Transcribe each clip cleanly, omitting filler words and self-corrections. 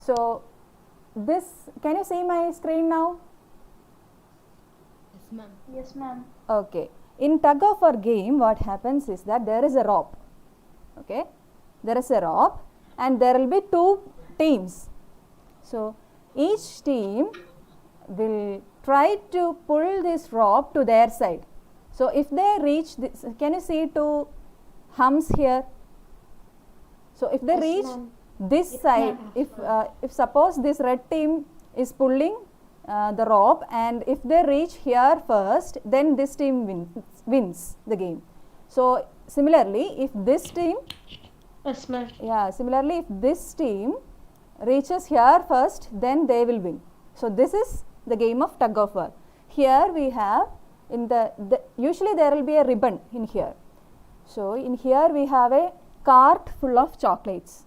So this, can you see my screen now? Yes, ma'am. Yes, ma'am. Okay. In tug of war game, what happens is that there is a rope. Okay, there is a rope, and there will be two teams. So each team will try to pull this rope to their side. So if they reach this, can you see two humps here? So if they Yes, reach ma'am. this Yes, side, ma'am. if suppose this red team is pulling the rope, and if they reach here first, then this team wins the game. So similarly, if this team, Yes, ma'am. similarly if this team reaches here first, then they will win. So this is the game of tug of war. Here we have in the usually there will be a ribbon in here. So in here we have a cart full of chocolates.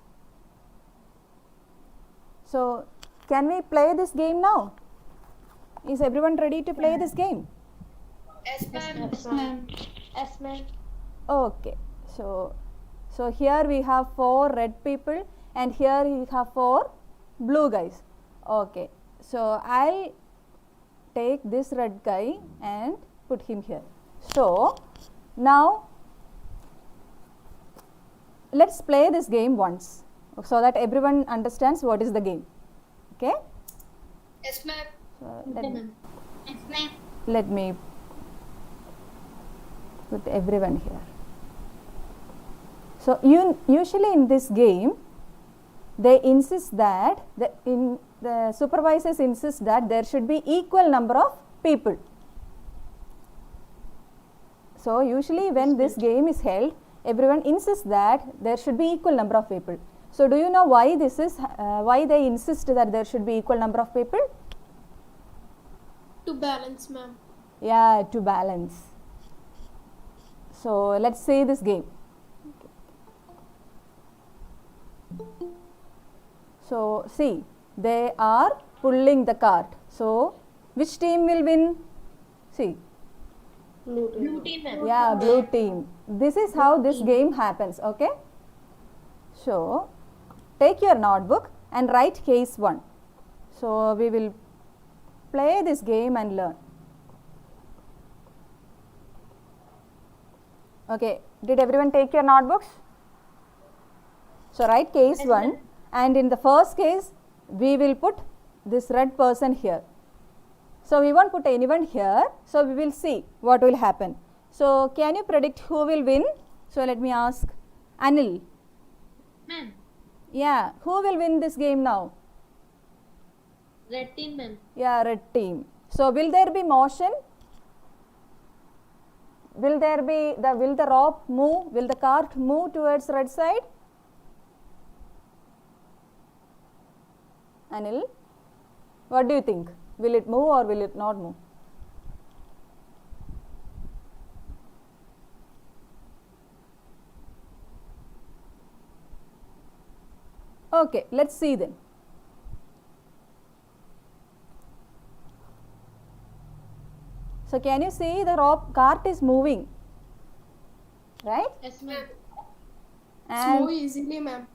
So can we play this game now? Is everyone ready to play this game? Yes, ma'am. Yes, ma'am. Yes, ma'am. Okay, so here we have 4 red people, and here we have 4 blue guys. Okay, so I'll take this red guy and put him here. So now let's play this game once, so that everyone understands what is the game. Okay, Yes, ma'am. so Yes, ma'am. let me put everyone here. So usually in this game, they insist that the supervisors insist that there should be equal number of people. So usually when this game is held, everyone insists that there should be equal number of people. So do you know why this is? Why they insist that there should be equal number of people? To balance, ma'am. Yeah, to balance. So let's see this game. So see, they are pulling the cart. So which team will win? See, Blue team, ma'am. yeah, blue team. This is how this game happens. Okay. So take your notebook and write case 1. So we will play this game and learn. Okay, did everyone take your notebooks? So write case 1, and in the first case we will put this red person here. So we won't put anyone here, so we will see what will happen. So can you predict who will win? So let me ask Anil. Ma'am. Yeah, who will win this game now? Red team, ma'am. Yeah, red team. So will there be motion? Will the rope move? Will the cart move towards red side? Anil, what do you think? Will it move or will it not move? Okay, let's see then. So can you see the cart is moving, right? Yes, ma'am. And easily, ma'am.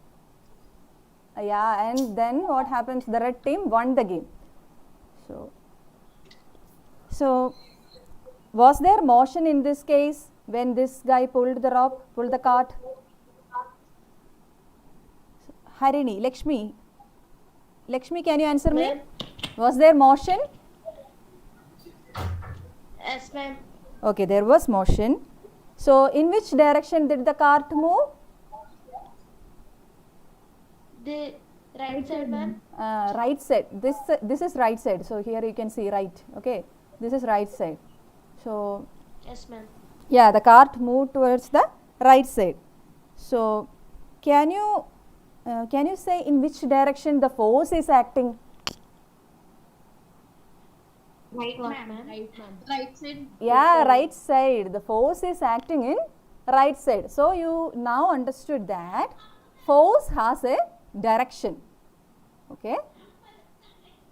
yeah, and then what happens? The red team won the game. So was there motion in this case when this guy pulled the cart? Harini, Lakshmi, can you answer me? Ma'am. Was there motion? Yes, ma'am. Okay, there was motion. So in which direction did the cart move? The right side, ma'am. Right side. This is right side. So here you can see right. Okay, this is right side. So Yes, ma'am. yeah, the cart moved towards the right side. So can you say in which direction the force is acting? Right, ma'am. Right, ma'am. Right side. Yeah, right side. The force is acting in right side. So you now understood that force has a direction. Okay.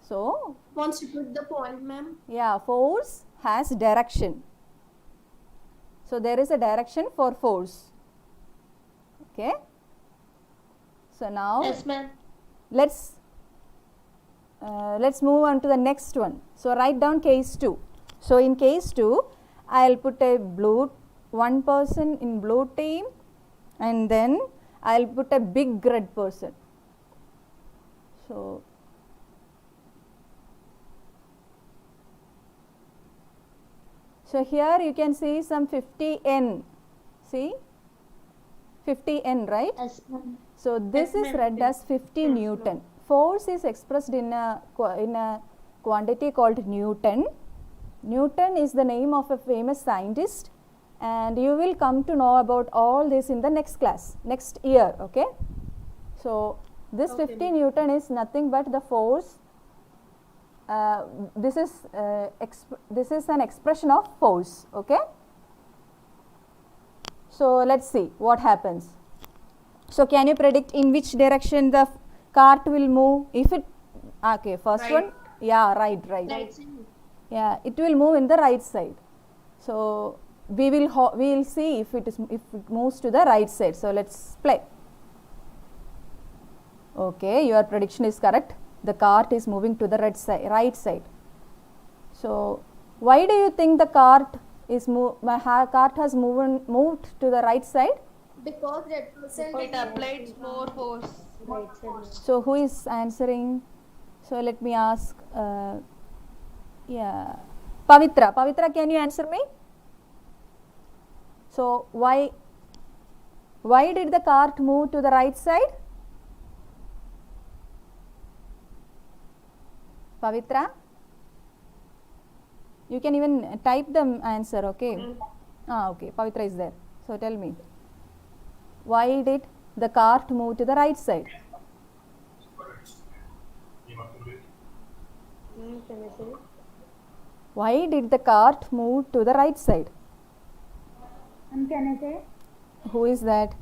So Once you put the point, ma'am. yeah, force has direction. So there is a direction for force. Okay. So now Yes, ma'am. let's let's move on to the next one. So write down case 2. So in case 2, I'll put a one person in blue team, and then I'll put a big red person. So here you can see some 50N. See 50N, right? Yes, ma'am. So this is read as 50 Newton. Force is expressed in a quantity called Newton. Newton is the name of a famous scientist, and you will come to know about all this in the next class, next year. Okay. So this 50 Newton is nothing but the force. This is an expression of force. Okay. So let's see what happens. So can you predict in which direction the cart will move? If it, okay, first Right. one, yeah, right. Right side. Yeah, it will move in the right side. So we will see if it moves to the right side. So let's play. Okay, your prediction is correct. The cart is moving to the right side. So why do you think the cart has moved to the right side? Because red person It applies more force. Right side. So who is answering? So let me ask. Yeah, Pavitra. Pavitra, can you answer me? So why did the cart move to the right side? Pavitra, you can even type the answer. Okay. Okay. Pavitra is there. So tell me, why did the cart move to the right side? Can I say? Why did the cart move to the right side? Can I say? Who is that?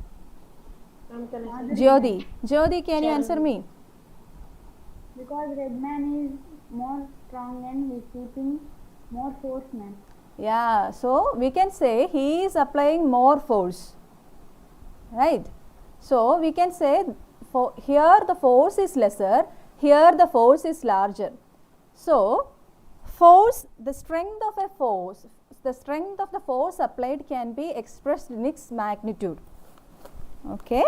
Can I say? Jyoti. Jyoti, can you answer me? Because red man is more strong and he is keeping more force, man. Yeah, so we can say he is applying more force, right? So we can say here the force is lesser, here the force is larger. So the strength of the force applied can be expressed in its magnitude. Okay,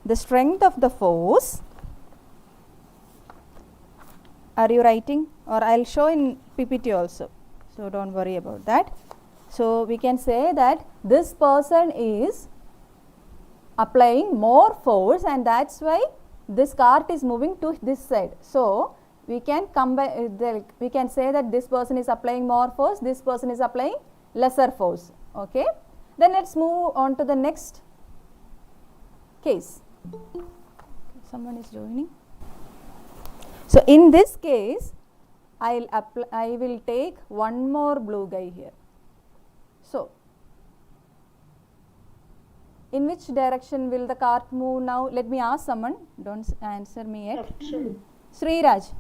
the strength of the force. Are you writing? Or I'll show in PPT also, so don't worry about that. So we can say that this person is applying more force, and that's why this cart is moving to this side. So we can we can say that this person is applying more force, this person is applying lesser force. Okay, then let's move on to the next case. Someone is joining. So in this case, I will take one more blue guy here. So in which direction will the cart move now? Let me ask someone. Don't answer me yet. Sriraj.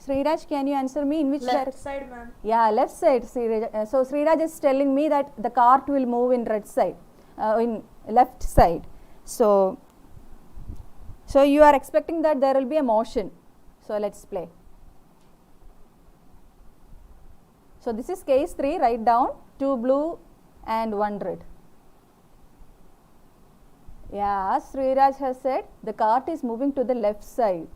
Sriraj, can you answer me in which direction? Left side, ma'am. Yeah, left side. Sriraj. So Sriraj is telling me that the cart will move in in left side. So you are expecting that there will be a motion. So let's play. So this is case 3. Write down 2 blue and 1 red. Yeah, Sriraj has said the cart is moving to the left side.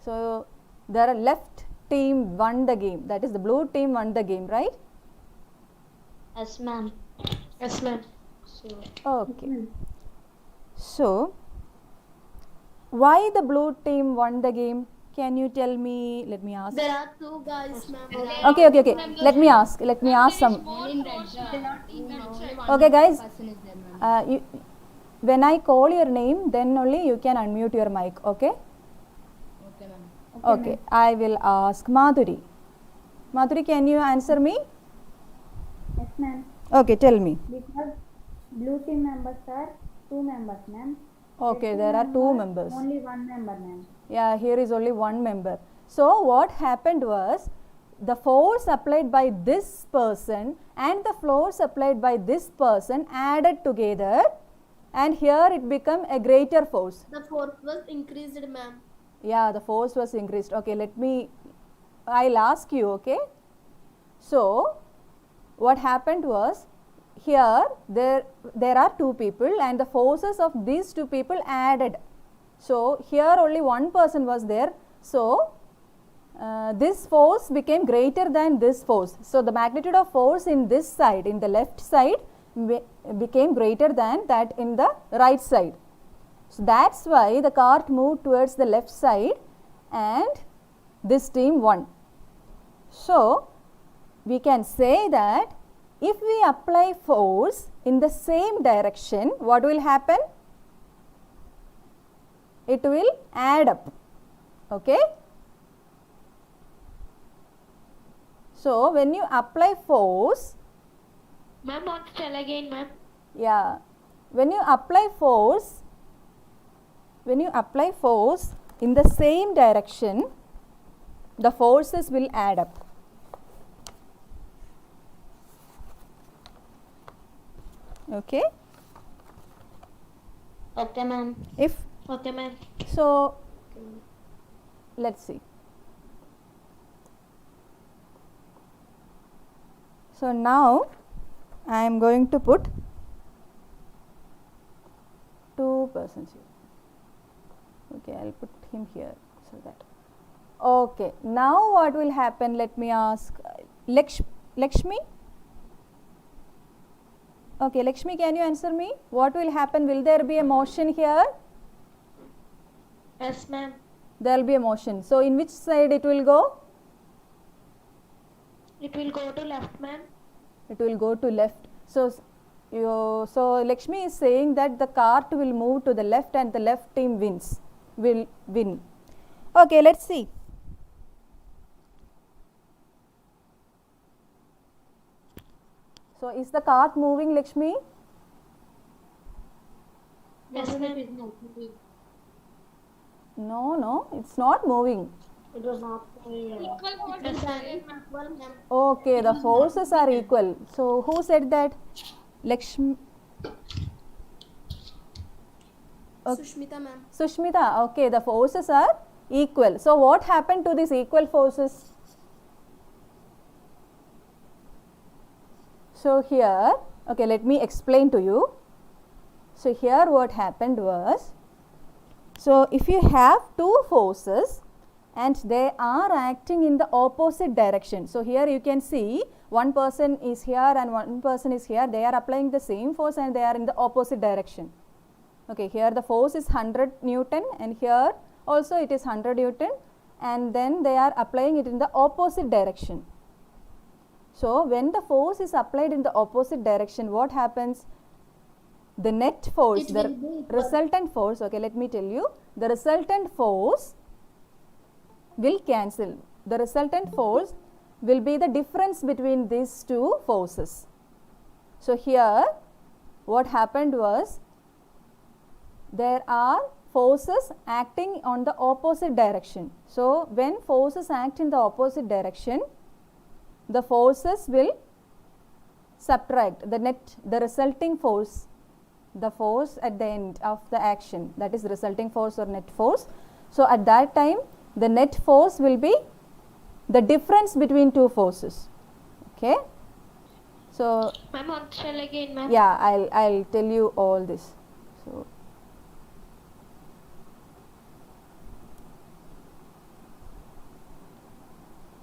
So the left team won the game. That is, the blue team won the game, right? Yes, ma'am. Yes, ma'am. So, Okay. So why the blue team won the game? Can you tell me? Let me ask. There are 2 guys, ma'am. Okay. Let me ask some. Okay, guys. When I call your name, then only you can unmute your mic. Okay. Okay. I will ask Madhuri. Madhuri, can you answer me? Yes, ma'am. Okay, tell me. Because blue team members are 2 members, ma'am. Okay, there are 2 members. Only 1 member, ma'am. Yeah, here is only 1 member. So what happened was, the force applied by this person and the force applied by this person added together, and here it became a greater force. The force was increased, ma'am. Yeah, the force was increased. Okay, I'll ask you, okay. So, what happened was, here there are two people and the forces of these two people added. So, here only one person was there. So, this force became greater than this force. So, the magnitude of force in this side, in the left side, became greater than that in the right side. So, that is why the cart moved towards the left side and this team won. So, we can say that if we apply force in the same direction, what will happen? It will add up. Okay. So, when you apply force, Ma'am, want to tell again, ma'am? yeah, when you apply force in the same direction, the forces will add up. Okay. Okay, ma'am. If Okay, ma'am. so, let's see. So, now I am going to put 2 persons here. Okay, I will put him here, so that. Okay, now what will happen? Let me ask Lakshmi. Okay, Lakshmi, can you answer me? What will happen? Will there be a motion here? Yes, ma'am. There will be a motion. So, in which side it will go? It will go to left, ma'am. It will go to left. So, Lakshmi is saying that the cart will move to the left and the left team will win. Okay, let's see. So, is the cart moving, Lakshmi? Yes, ma'am. No, it's not moving. It was not. Yes, ma'am. Okay, the forces are equal. So, who said that? Lakshmi. Okay. Sushmita ma'am. Sushmita, okay, the forces are equal. So, what happened to these equal forces? So, here, okay, let me explain to you. So, here what happened was, so if you have two forces and they are acting in the opposite direction. So, here you can see one person is here and one person is here, they are applying the same force and they are in the opposite direction. Okay, here the force is 100 Newton and here also it is 100 Newton and then they are applying it in the opposite direction. So, when the force is applied in the opposite direction, what happens? The net force, It the will be equal. resultant force, okay, let me tell you, the resultant force will cancel. The resultant force will be the difference between these two forces. So, here what happened was, there are forces acting on the opposite direction. So, when forces act in the opposite direction, the forces will subtract the resulting force, the force at the end of the action, that is resulting force or net force. So, at that time the net force will be the difference between two forces. Okay. So, Ma'am, want to tell again, ma'am? yeah, I'll tell you all this. So,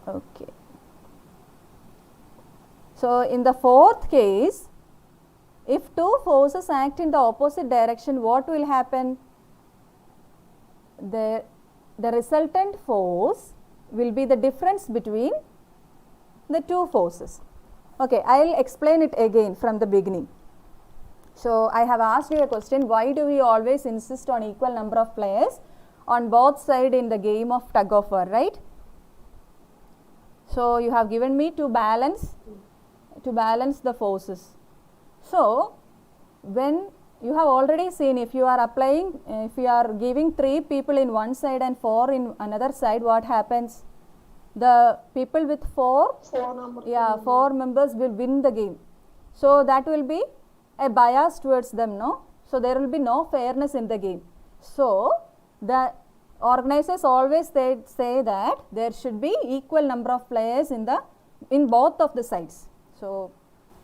okay. So, in the fourth case, if two forces act in the opposite direction, what will happen? The resultant force will be the difference between the two forces. Okay, I will explain it again from the beginning. So, I have asked you a question, why do we always insist on equal number of players on both sides in the game of tug of war, right? So, you have given me to balance the forces. So, when you have already seen, if you are giving 3 people in one side and 4 in another side, what happens? The people with 4 members will win the game. So, that will be a bias towards them, no? So, there will be no fairness in the game. So, organizers always say that there should be equal number of players in both of the sides. So,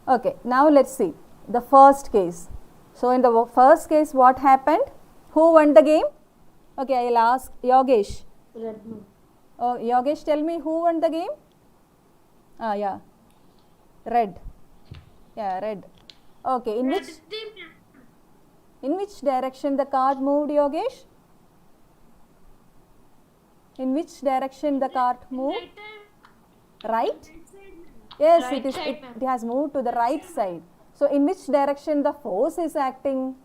okay, now let's see the first case. So, in the first case, what happened? Who won the game? Okay, I'll ask Yogesh. Red, ma'am. Oh, Yogesh, tell me who won the game? Ah, yeah, red. Yeah, red. Okay, in which direction the card moved, Yogesh? In which direction the cart moved? Right? Yes, Right it is. side, It, ma'am. it has moved to the right side. So, in which direction the force is acting?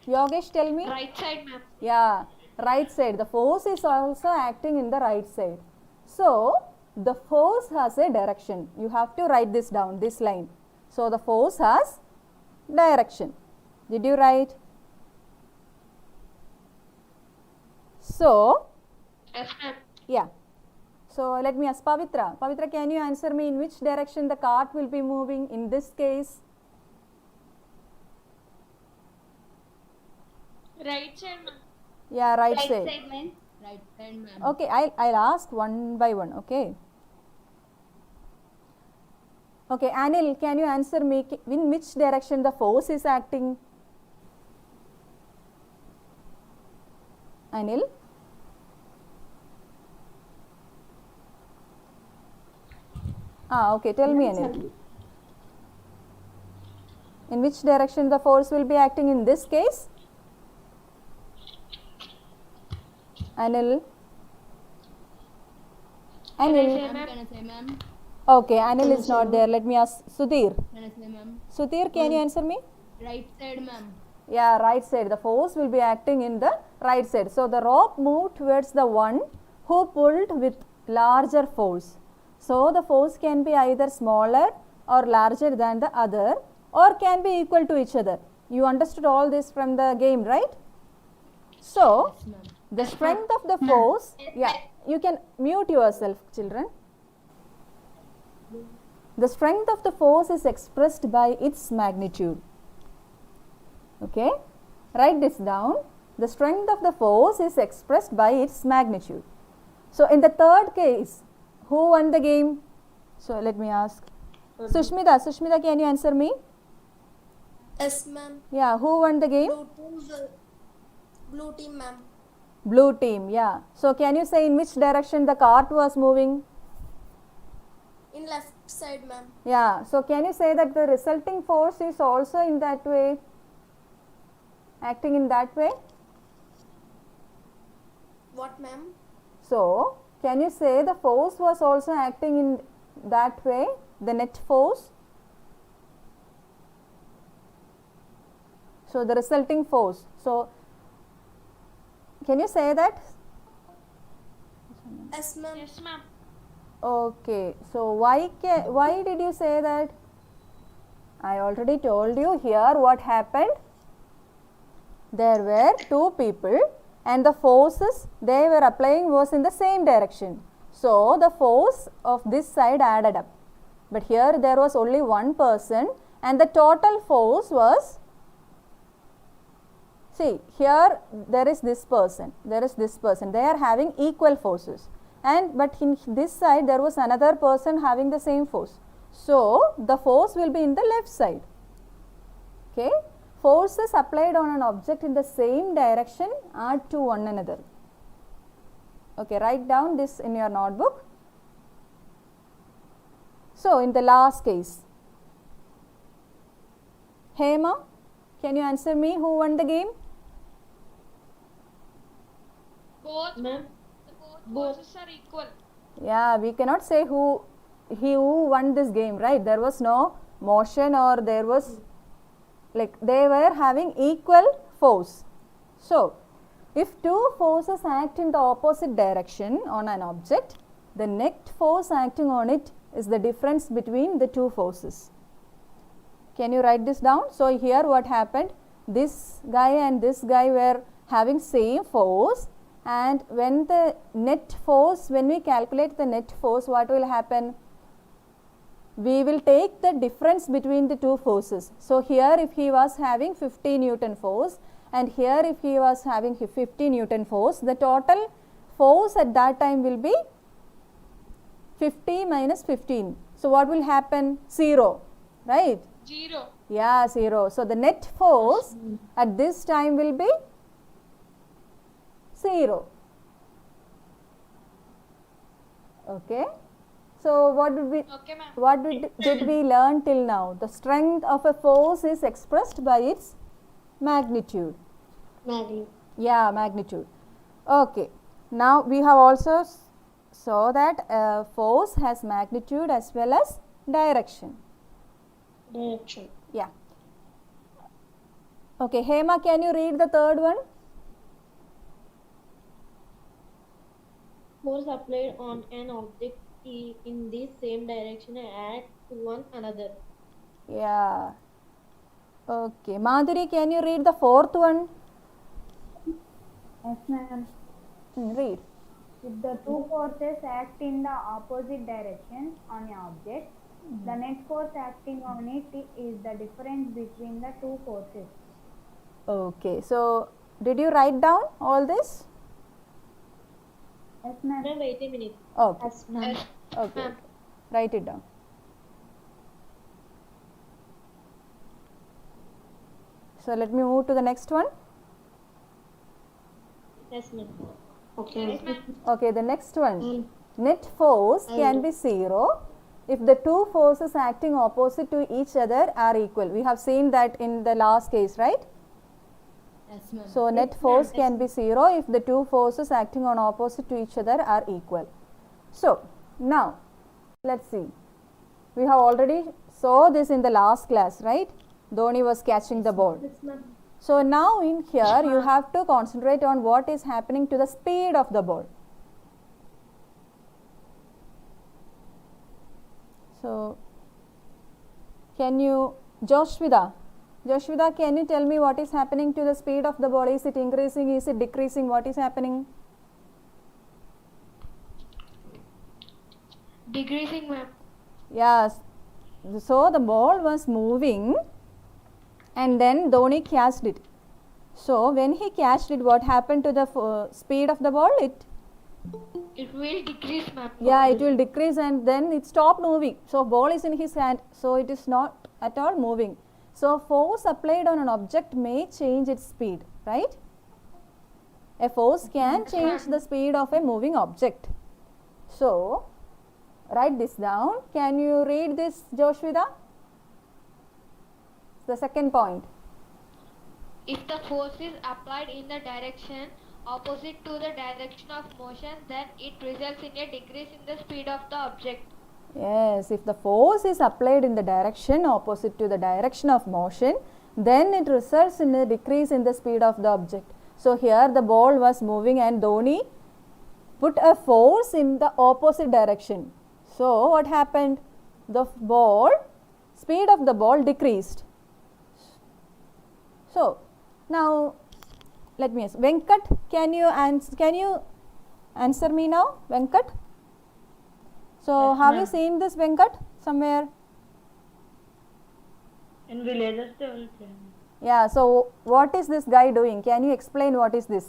Yogesh, tell me. Right side, ma'am. Yeah, right side. The force is also acting in the right side. So, the force has a direction. You have to write this down, this line. So, the force has direction. Did you write? So, Yes, ma'am. yeah. So, let me ask Pavitra. Pavitra, can you answer me in which direction the cart will be moving in this case? Right side, ma'am. Yeah, right side. ma'am. Right side, ma'am. Okay, I'll ask one by one, okay? Okay, Anil, can you answer me in which direction the force is acting? Anil? Okay, tell me, Anil. In which direction the force will be acting in this case? Anil? Anil? Can I Can I say, ma'am? Okay, Anil is not there. Let me ask Sudhir. Can I say, ma'am? Sudhir, can you answer me? Right side, ma'am. Yeah, right side. The force will be acting in the right side. So, the rope moved towards the one who pulled with larger force. So, the force can be either smaller or larger than the other, or can be equal to each other. You understood all this from the game, right? So, Yes, ma'am. the strength of the force, yeah, you can mute yourself, children. The strength of the force is expressed by its magnitude. Okay, write this down. The strength of the force is expressed by its magnitude. So, in the third case, who won the game? So, let me ask Sushmita. Sushmita, can you answer me? Yes, ma'am. Yeah, who won the game? Blue team, ma'am. Blue team, yeah. So, can you say in which direction the cart was moving? In left side, ma'am. Yeah, so can you say that the resulting force is also in that way, acting in that way? What, ma'am? So, can you say the force was also acting in that way, the net force? So, the resulting force. So, can you say that? Yes, ma'am. Yes, ma'am. Okay, so why did you say that? I already told you here what happened. There were two people and the forces they were applying was in the same direction. So, the force of this side added up. But here there was only one person and the total force was, see here there is this person, they are having equal forces. But in this side there was another person having the same force. So, the force will be in the left side. Okay. Forces applied on an object in the same direction add to one another. Okay, write down this in your notebook. So, in the last case, Hema, can you answer me who won the game? Both, ma'am. Both forces are equal. Yeah, we cannot say who won this game, right? There was no motion or there was like they were having equal force. So, if two forces act in the opposite direction on an object, the net force acting on it is the difference between the two forces. Can you write this down? So, here what happened? This guy and this guy were having same force, and when the net force, when we calculate the net force, what will happen? We will take the difference between the two forces. So, here if he was having 50 Newton force and here if he was having 50 Newton force, the total force at that time will be 50 minus 15. So what will happen? 0, right? 0. Yeah, 0. So the net force at this time will be 0. Okay. So what did we Okay, ma'am. did we learn till now? The strength of a force is expressed by its magnitude. Magnitude. Yeah, magnitude. Okay. Now we have also saw that force has magnitude as well as direction. Direction. Yeah. Okay, Hema, can you read the third one? Force applied on an object in the same direction at one another. Yeah. Okay. Madhuri, can you read the fourth one? Yes, ma'am. Read. If the two forces act in the opposite direction on an object, the net force acting on it is the difference between the two forces. Okay. So, did you write down all this? Yes, ma'am. Ma'am, wait a minute. Okay. Yes, ma'am. Yes. Okay. Ma'am. Write it down. So, let me move to the next one. Yes, ma'am. Okay. Yes, ma'am. Okay, the next one. Net force can be 0 if the two forces acting opposite to each other are equal. We have seen that in the last case, right? Yes, ma'am. So, net force can be 0 if the two forces acting on opposite to each other are equal. So, now let us see. We have already saw this in the last class, right? Dhoni was catching the ball. Yes, ma'am. So, now in here you have to concentrate on what is happening to the speed of the ball. So, can you, Joshvida, can you tell me what is happening to the speed of the ball? Is it increasing? Is it decreasing? What is happening? Decreasing, ma'am. Yes. So, the ball was moving and then Dhoni catched it. So, when he catched it, what happened to the speed of the ball? It will decrease, ma'am. Yeah, it will decrease and then it stopped moving. So, ball is in his hand, so it is not at all moving. So, force applied on an object may change its speed, right? A force can change the speed of a moving object. So, write this down. Can you read this, Joshvida? The second point. If the force is applied in the direction opposite to the direction of motion, then it results in a decrease in the speed of the object. Yes, if the force is applied in the direction opposite to the direction of motion, then it results in a decrease in the speed of the object. So, here the ball was moving and Dhoni put a force in the opposite direction. So, what happened? The speed of the ball decreased. So, now let me ask Venkat, can you answer me now, Venkat? So, Yes, have you ma'am. seen this, Venkat, somewhere? In villages they will play. Yeah, so what is this guy doing? Can you explain what is this?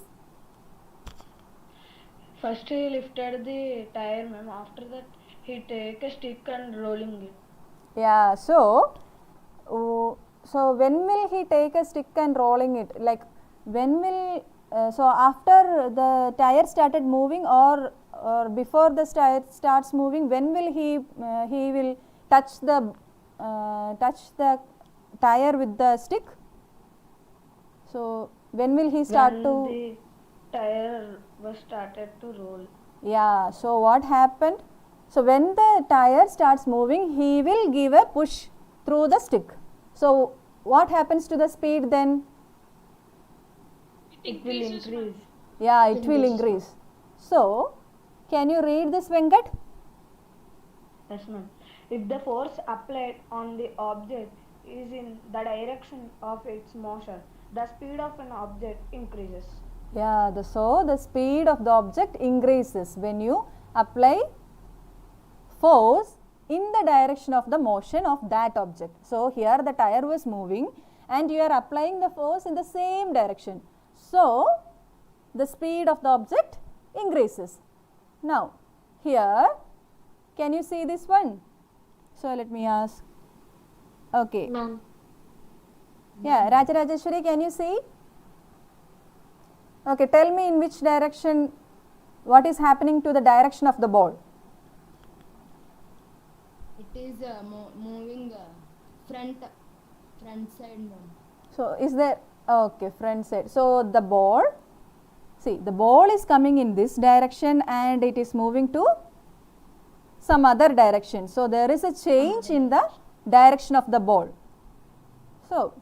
First he lifted the tire, ma'am. After that he take a stick and rolling it. Yeah, so when will he take a stick and rolling it? Like when will so after the tire started moving or before the tire starts moving, when will he will touch the tire with the stick? So when will he start When to? the tire was started to roll. Yeah, so what happened? So when the tire starts moving, he will give a push through the stick. So what happens to the speed then? It will increase. Yeah, it will increase. So can you read this, Venkat? Yes, ma'am. If the force applied on the object is in the direction of its motion, the speed of an object increases. Yeah, so the speed of the object increases when you apply force in the direction of the motion of that object. So here the tire was moving and you are applying the force in the same direction. So, the speed of the object increases. Now, here, can you see this one? So, let me ask. Okay. Ma'am. Yeah, Rajarajeshwari, can you see? Okay, tell me in which direction, what is happening to the direction of the ball? It is moving front side, ma'am. So, is there, okay, front side. So, the ball, see, the ball is coming in this direction and it is moving to some other direction. So, there is a change in the direction of the ball. So,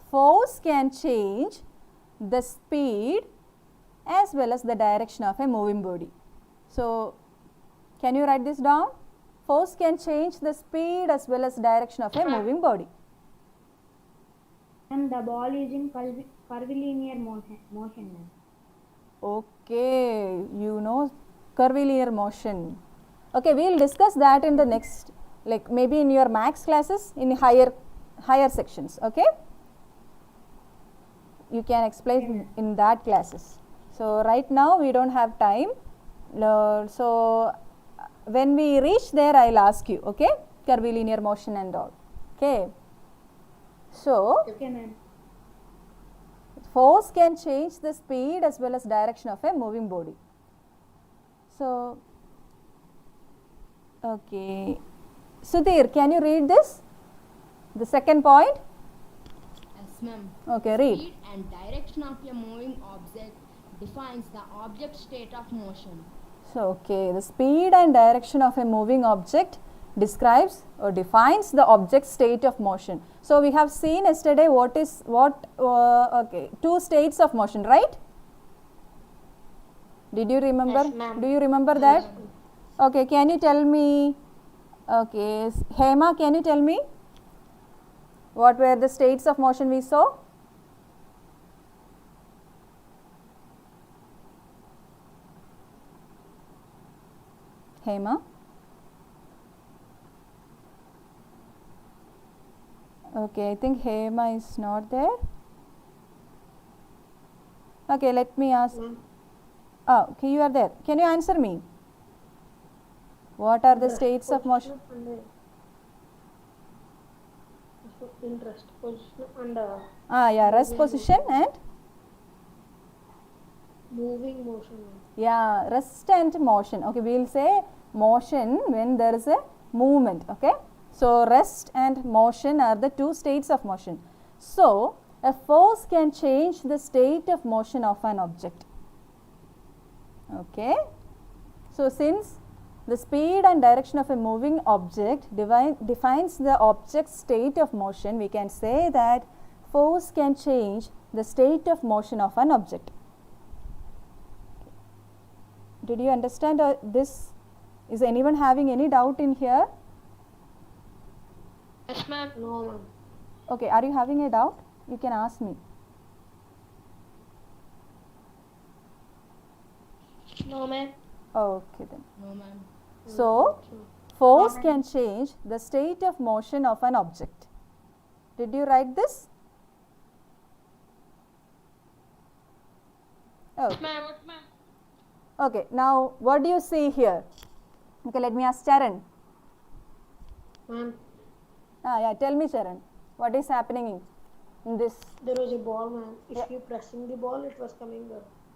force can change the speed as well as the direction of a moving body. So, can you write this down? Force can change the speed as well as direction of a moving body. And the ball is in curvilinear motion, ma'am. Okay, you know curvilinear motion. Okay, we will discuss that in the next, like maybe in your max classes in higher sections. Okay, you can explain in that classes. So right now we don't have time. So when we reach there, I'll ask you. Okay, curvilinear motion and all. Okay. So Okay, ma'am. force can change the speed as well as direction of a moving body. So, okay. Sudhir, can you read this? The second point? Yes, ma'am. Okay, read. Speed and direction of a moving object defines the object's state of motion. So, okay, the speed and direction of a moving object describes or defines the object's state of motion. So, we have seen yesterday okay, two states of motion, right? Did you remember? Yes, ma'am. Do you remember that? Okay, can you tell me, okay, Hema, can you tell me what were the states of motion we saw? Hema? Okay, I think Hema is not there. Okay, let me ask. Oh, okay, you are there. Can you answer me? What are the states of motion? In rest position and Yeah, rest position and moving motion. Ma'am. yeah, rest and motion. Okay, we will say motion when there is a movement. Okay, so rest and motion are the two states of motion. So a force can change the state of motion of an object. Okay, so since the speed and direction of a moving object defines the object's state of motion, we can say that force can change the state of motion of an object. Did you understand this? Is anyone having any doubt in here? Yes, ma'am. No, ma'am. Okay, are you having a doubt? You can ask me. No, ma'am. Okay then. No, ma'am. So, force can change the state of motion of an object. Did you write this? Okay. Ma'am. Okay, now what do you see here? Okay, let me ask Charan. Ma'am, Yeah, tell me Charan, what is happening in this? there was a ball, ma'am. If you pressing the ball, it was coming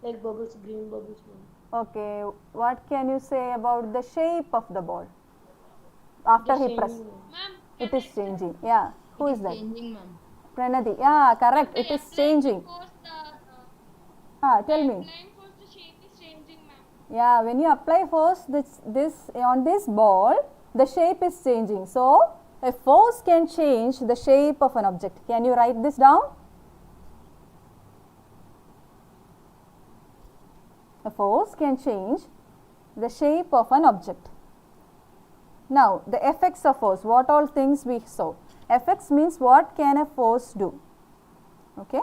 like bubbles, green bubbles, ma'am. Okay, what can you say about the shape of the ball? After It is he pressed, changing, ma'am. it is changing. Yeah, who is that? Changing, ma'am. Pranati. Yeah, correct. It is changing. Tell me. The shape is changing, ma'am. Yeah, when you apply force on this ball, the shape is changing. So, a force can change the shape of an object. Can you write this down? A force can change the shape of an object. Now, the effects of force, what all things we saw. Effects means what can a force do? Okay.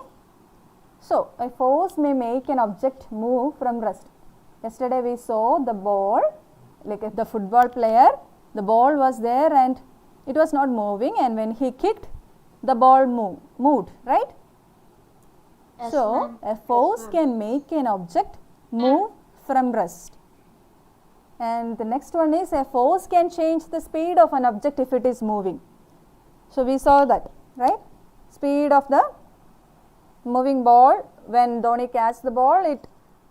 So, a force may make an object move from rest. Yesterday we saw the ball, like the football player, the ball was there and it was not moving, and when he kicked, the ball moved, right? Yes, So ma'am. a force ma'am. can make an object move from rest. And the next one is a force can change the speed of an object if it is moving. So we saw that, right? Speed of the moving ball, when Dhoni catch the ball, it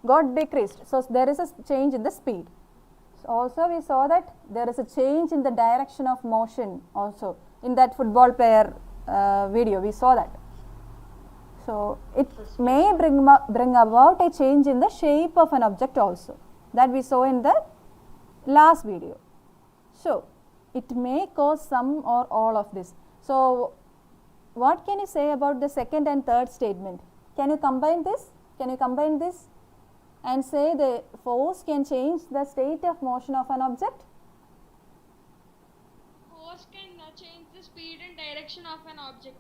got decreased. So there is a change in the speed. So also we saw that there is a change in the direction of motion also in that football player video. We saw that. So it may bring about a change in the shape of an object also, that we saw in the last video. So it may cause some or all of this. So what can you say about the second and third statement? Can you combine this? Can you combine this and say the force can change the state of motion of an object? Force can change the speed and direction of an object.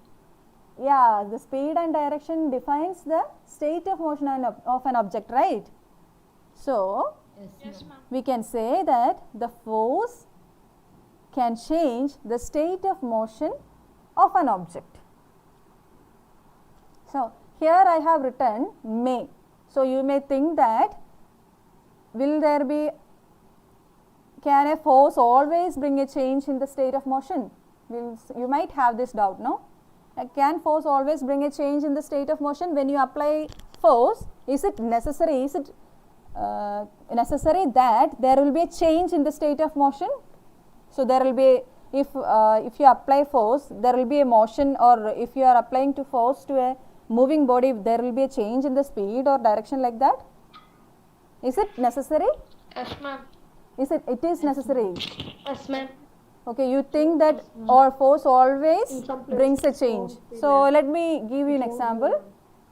Yeah, the speed and direction defines the state of motion of an object, right? So Yes, ma'am. we can say that the force can change the state of motion of an object. So here I have written may. So you may think that can a force always bring a change in the state of motion? You might have this doubt, no? Can force always bring a change in the state of motion? When you apply force, is it necessary? Is it necessary that there will be a change in the state of motion? So there will be, if you apply force, there will be a motion, or if you are applying to force to a moving body, there will be a change in the speed or direction like that. Is it necessary? Yes, ma'am. It is necessary. Yes, ma'am. Okay, you think that or force always In some brings a places change. won't be So let me give you an example.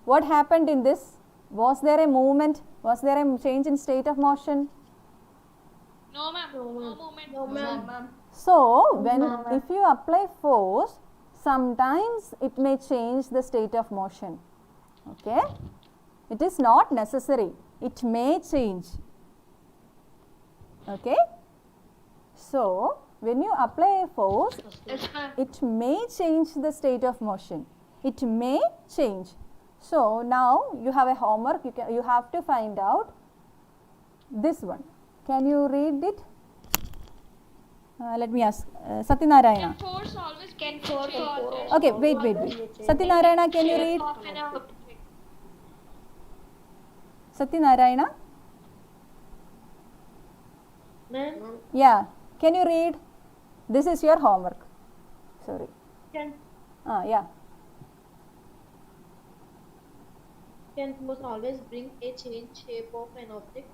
What happened in this? Was there a movement? Was there a change in state of motion? No, ma'am. No, ma'am. movement. No, ma'am. So when if you apply force, sometimes it may change the state of motion. Okay, it is not necessary. It may change. Okay, so when you apply a force, Yes, ma'am. it may change the state of motion. It may change. So now you have a homework. You have to find out this one. Can you read it? Let me ask Satyanarayana. Force always can force always. Okay, wait. Satyanarayana, can you read? Of an object. Satyanarayana? Ma'am. Yeah. Can you read? This is your homework. Sorry. Can Yeah. force always bring a change shape of an object?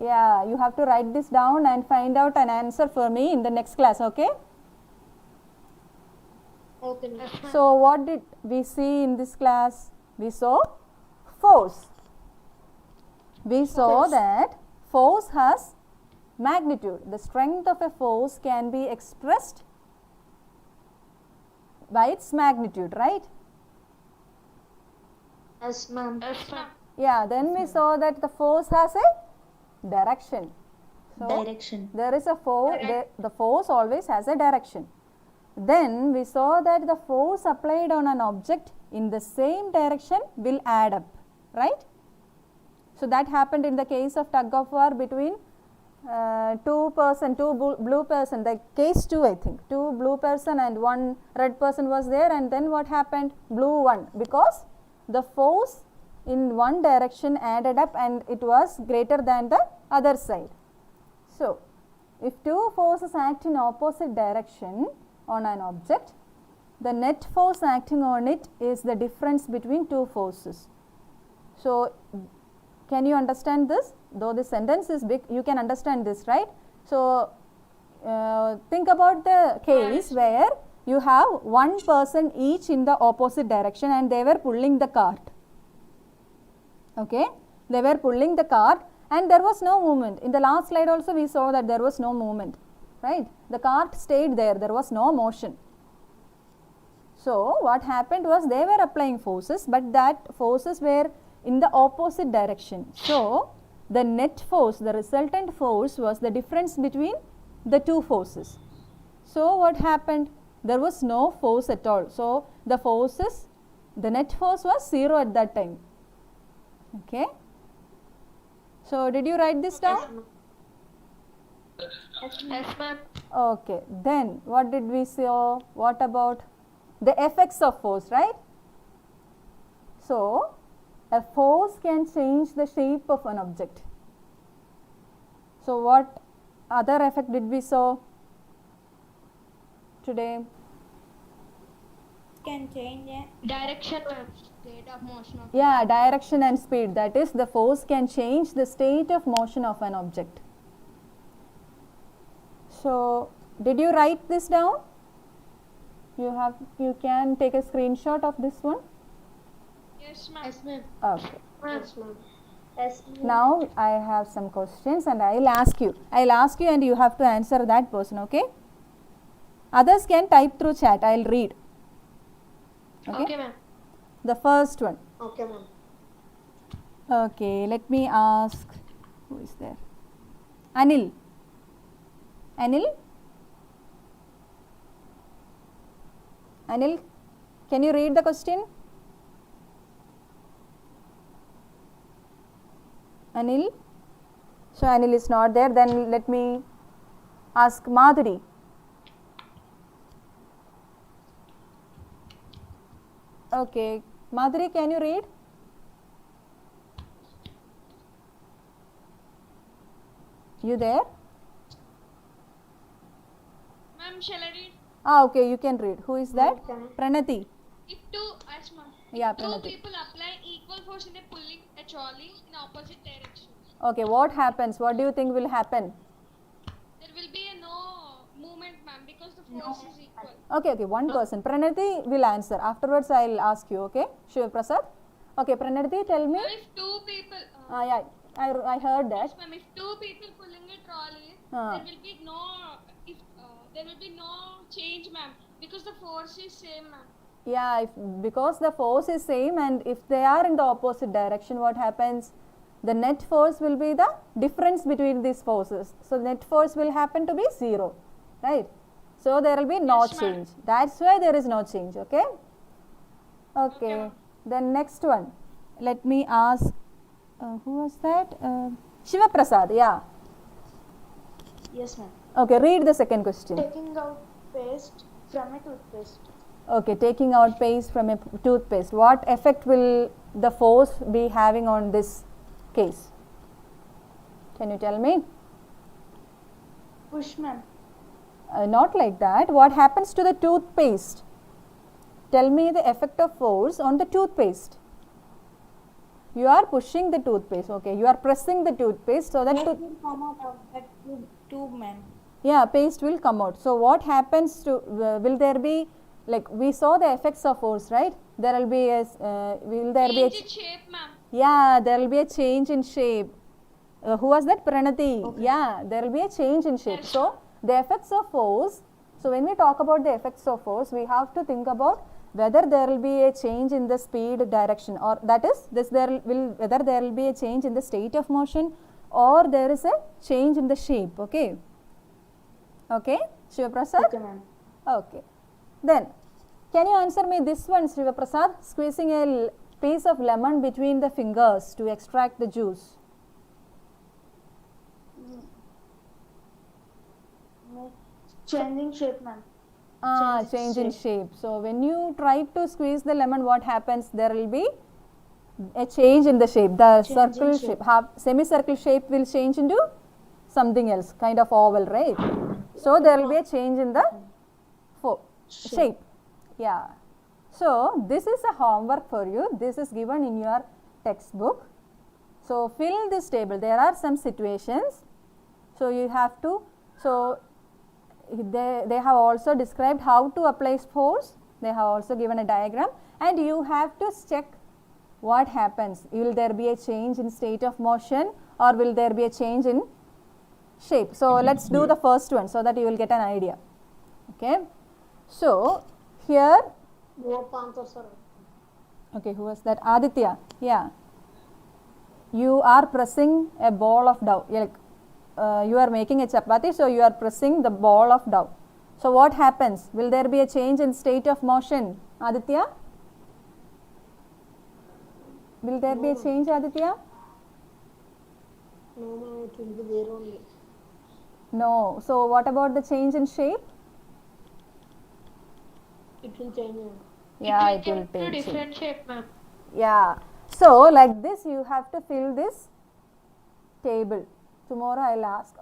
Yeah, you have to write this down and find out an answer for me in the next class, okay? Okay, ma'am. So what did we see in this class? We saw force. We saw that force has magnitude. The strength of a force can be expressed by its magnitude, right? Yes, ma'am. Yes, ma'am. Yeah, then we saw that the force has a direction. So Direction. there is a force, the force always has a direction. Then we saw that the force applied on an object in the same direction will add up, right? So that happened in the case of tug of war between two blue person, the case 2 I think, 2 blue person and 1 red person was there, and then what happened? Blue won because the force in one direction added up and it was greater than the other side. So if two forces act in opposite direction on an object, the net force acting on it is the difference between two forces. So can you understand this? Though the sentence is big, you can understand this, right? So think about the case where you have one person each in the opposite direction and they were pulling the cart. Okay, they were pulling the cart and there was no movement. In the last slide also we saw that there was no movement, right? The cart stayed there was no motion. So what happened was they were applying forces, but that forces were in the opposite direction. So the net force, the resultant force was the difference between the two forces. So what happened? there was no force at all. So the net force was 0 at that time. Okay. So did you write this down? Yes, ma'am. Okay. Then what did we say? What about the effects of force, right? So a force can change the shape of an object. So what other effect did we saw today? Can change a Direction, ma'am. State of motion of Yeah, direction and speed. That is, the force can change the state of motion of an object. So did you write this down? You can take a screenshot of this one. Yes, ma'am. Yes, ma'am. Okay. Yes, ma'am. Yes, ma'am. Now I have some questions and I'll ask you and you have to answer that person, okay? Others can type through chat. I'll read. Okay, ma'am. The first one. Okay, ma'am. Okay, let me ask, who is there? Anil. Anil, can you read the question? Anil? So Anil is not there, then let me ask Madhuri. Okay, Madhuri, can you read? You there? Ma'am, shall I read? Okay, you can read. Who is that? Pranati. If two, yes, ma'am. Yeah, Two Pranati. people apply equal force in a pulling a trolley in opposite direction, Okay, what happens? What do you think will happen? there will be a no movement, ma'am, because the force is equal. Okay, one person. Pranati will answer. Afterwards, I'll ask you, okay? Shiva Prasad. Okay, Pranati, tell me. Ma'am, if two people, Yeah, I heard that. yes, ma'am, if two people pulling a trolley, Ah. there will be no change, ma'am, because the force is same, ma'am. Yeah, because the force is same and if they are in the opposite direction, what happens? The net force will be the difference between these forces. So net force will happen to be 0, right? So there will be no Yes, ma'am. change. That's why there is no change, okay? Okay, ma'am. then next one. Let me ask, who was that? Shiva Prasad, yeah. Yes, ma'am. Okay, read the second question. Taking out paste from a toothpaste. Okay, taking out paste from a toothpaste. What effect will the force be having on this case? Can you tell me? Push, ma'am. Not like that. What happens to the toothpaste? Tell me the effect of force on the toothpaste. You are pushing the toothpaste, okay. You are pressing the toothpaste so that will come out of that tube, ma'am. yeah, paste will come out. So what happens to, will there be, like we saw the effects of force, right? There will be a, will there be a, Change its shape, ma'am. yeah, there will be a change in shape. Who was that? Pranati. Yeah, there will be a change in shape. Yes. So the effects of force, so when we talk about the effects of force, we have to think about whether there will be a change in the speed direction, or that is whether there will be a change in the state of motion or there is a change in the shape, okay? Okay, Shiva Prasad? Okay, ma'am. Okay. Then, can you answer me this one, Shiva Prasad? Squeezing a piece of lemon between the fingers to extract the juice. Changing shape, ma'am. Change in shape. So when you try to squeeze the lemon, what happens? There will be a change in the shape. The circle shape, semicircle shape will change into something else, kind of oval, right? So there will be a change in the shape. Yeah. So this is a homework for you. This is given in your textbook. So fill this table. There are some situations. So you have to, so they have also described how to apply force. They have also given a diagram and you have to check what happens. Will there be a change in state of motion or will there be a change in shape? So let's do the first one so that you will get an idea. Okay. So here, Both answers are okay, who was that? Aditya. Yeah. You are pressing a ball of dough. Like, you are making a chapati, so you are pressing the ball of dough. So what happens? Will there be a change in state of motion, Aditya? Will there be a change, Aditya? No, ma'am, it will be there only. No. So what about the change in shape? It will change, ma'am. Yeah, it will change to change. different shape, ma'am. Yeah. So like this you have to fill this table. Tomorrow I'll ask.